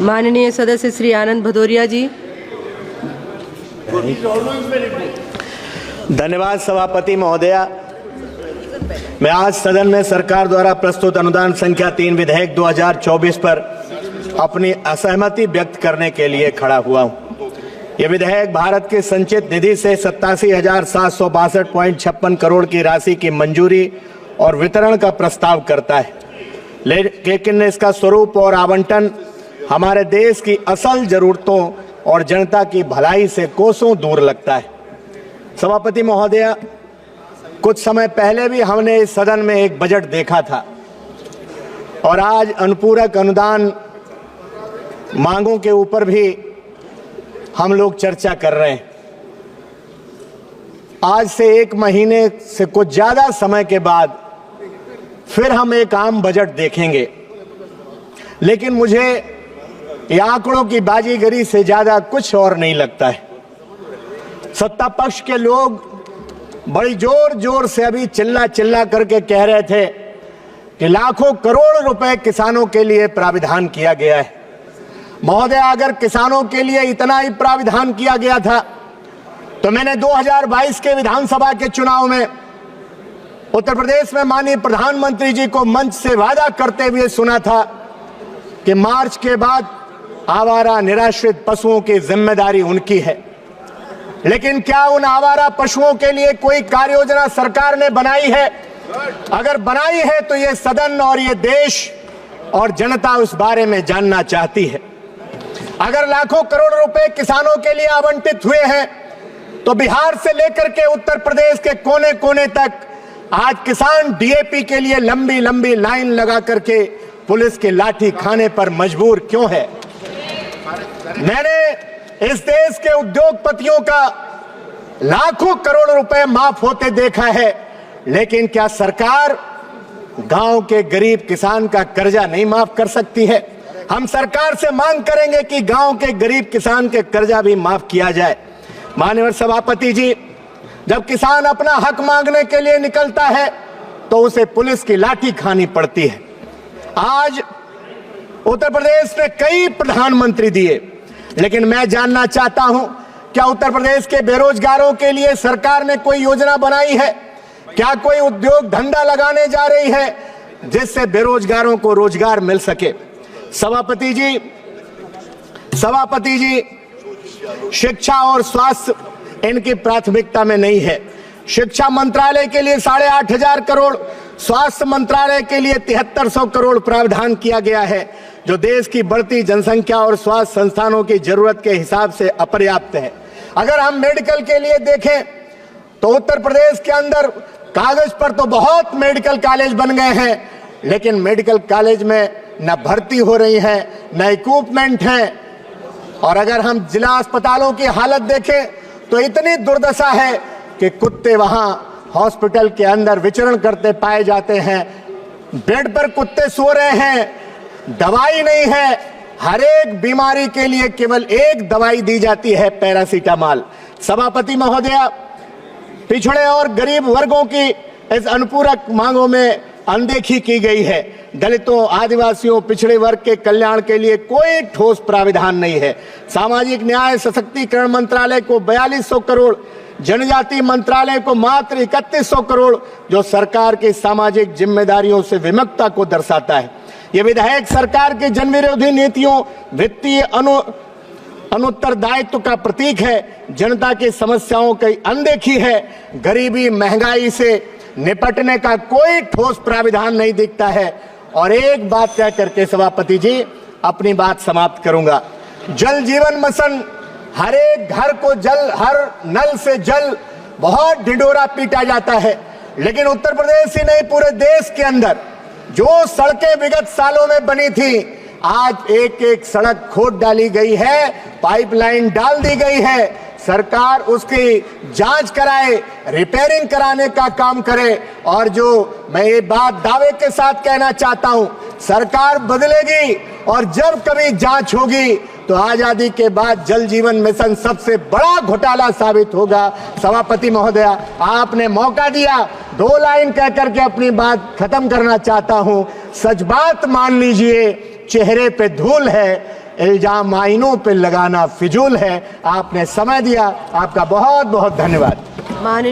माननीय सदस्य श्री आनंद भदौरिया जी। धन्यवाद सभापति महोदया। मैं आज सदन में सरकार द्वारा प्रस्तुत अनुदान संख्या 3 विधेयक 2024 पर अपनी असहमति व्यक्त करने के लिए खड़ा हुआ हूं। यह विधेयक भारत के संचित निधि से 87,762.56 करोड़ की राशि की मंजूरी और वितरण का प्रस्ताव करता है, लेकिन इसका स्वरूप और आवंटन हमारे देश की असल जरूरतों और जनता की भलाई से कोसों दूर लगता है। सभापति महोदया, कुछ समय पहले भी हमने इस सदन में एक बजट देखा था और आज अनुपूरक अनुदान मांगों के ऊपर भी हम लोग चर्चा कर रहे हैं। आज से 1 महीने से कुछ ज्यादा समय के बाद फिर हम एक आम बजट देखेंगे, लेकिन मुझे ये आंकड़ों की बाजीगरी से ज्यादा कुछ और नहीं लगता है। सत्ता पक्ष के लोग बड़ी जोर जोर से अभी चिल्ला करके कह रहे थे कि लाखों करोड़ रुपए किसानों के लिए प्राविधान किया गया है। महोदय, अगर किसानों के लिए इतना ही प्राविधान किया गया था तो मैंने 2022 के विधानसभा के चुनाव में उत्तर प्रदेश में माननीय प्रधानमंत्री जी को मंच से वादा करते हुए सुना था कि मार्च के बाद आवारा निराश्रित पशुओं की जिम्मेदारी उनकी है। लेकिन क्या उन आवारा पशुओं के लिए कोई कार्य योजना सरकार ने बनाई है? अगर बनाई है तो ये सदन और ये देश और जनता उस बारे में जानना चाहती है। अगर लाखों करोड़ रुपए किसानों के लिए आवंटित हुए हैं तो बिहार से लेकर के उत्तर प्रदेश के कोने कोने तक आज किसान डीएपी के लिए लंबी लंबी लाइन लगा करके पुलिस के लाठी खाने पर मजबूर क्यों है? मैंने इस देश के उद्योगपतियों का लाखों करोड़ रुपए माफ होते देखा है, लेकिन क्या सरकार गांव के गरीब किसान का कर्जा नहीं माफ कर सकती है? हम सरकार से मांग करेंगे कि गांव के गरीब किसान के कर्जा भी माफ किया जाए। माननीय सभापति जी, जब किसान अपना हक मांगने के लिए निकलता है तो उसे पुलिस की लाठी खानी पड़ती है। आज उत्तर प्रदेश ने कई प्रधानमंत्री दिए, लेकिन मैं जानना चाहता हूं, क्या उत्तर प्रदेश के बेरोजगारों के लिए सरकार ने कोई योजना बनाई है? क्या कोई उद्योग धंधा लगाने जा रही है जिससे बेरोजगारों को रोजगार मिल सके? सभापति जी, शिक्षा और स्वास्थ्य इनकी प्राथमिकता में नहीं है। शिक्षा मंत्रालय के लिए 8,500 करोड़, स्वास्थ्य मंत्रालय के लिए 7300 करोड़ प्रावधान किया गया है, जो देश की बढ़ती जनसंख्या और स्वास्थ्य संस्थानों की जरूरत के हिसाब से अपर्याप्त है। अगर हम मेडिकल के लिए देखें तो उत्तर प्रदेश के अंदर कागज पर तो बहुत मेडिकल कॉलेज बन गए हैं, लेकिन मेडिकल कॉलेज में न भर्ती हो रही है, न इक्विपमेंट है। और अगर हम जिला अस्पतालों की हालत देखें तो इतनी दुर्दशा है कि कुत्ते वहां हॉस्पिटल के अंदर विचरण करते पाए जाते हैं। बेड पर कुत्ते सो रहे हैं, दवाई नहीं है। हर एक बीमारी के लिए केवल एक दवाई दी जाती है, पैरासीटामॉल। सभापति महोदया, पिछड़े और गरीब वर्गों की इस अनुपूरक मांगों में अनदेखी की गई है। दलितों, आदिवासियों, पिछड़े वर्ग के कल्याण के लिए कोई ठोस प्राविधान नहीं है। सामाजिक न्याय सशक्तिकरण मंत्रालय को 4200 करोड़, जनजाति मंत्रालय को मात्र 3100 करोड़, जो सरकार की सामाजिक जिम्मेदारियों से विमुखता को दर्शाता है। यह विधेयक सरकार की जनविरोधी नीतियों, वित्तीय अनुत्तरदायित्व का प्रतीक है। जनता की समस्याओं की अनदेखी है। गरीबी, महंगाई से निपटने का कोई ठोस प्राविधान नहीं दिखता है। और एक बात कह करके सभापति जी अपनी बात समाप्त करूंगा। जल जीवन मिशन, हर एक घर को जल, हर नल से जल, बहुत ढिंढोरा पीटा जाता है, लेकिन उत्तर प्रदेश ही नहीं पूरे देश के अंदर जो सड़कें विगत सालों में बनी थी, आज एक एक सड़क खोद डाली गई है, पाइपलाइन डाल दी गई है। सरकार उसकी जांच कराए, रिपेयरिंग कराने का काम करे। और जो मैं ये बात दावे के साथ कहना चाहता हूं, सरकार बदलेगी और जब कभी जांच होगी तो आजादी के बाद जल जीवन मिशन सबसे बड़ा घोटाला साबित होगा। सभापति महोदया, आपने मौका दिया, 2 लाइन कह करके अपनी बात खत्म करना चाहता हूं। सच बात मान लीजिए, चेहरे पे धूल है, इल्जाम आईनों पे लगाना फिजूल है। आपने समय दिया, आपका बहुत बहुत धन्यवाद। माननीय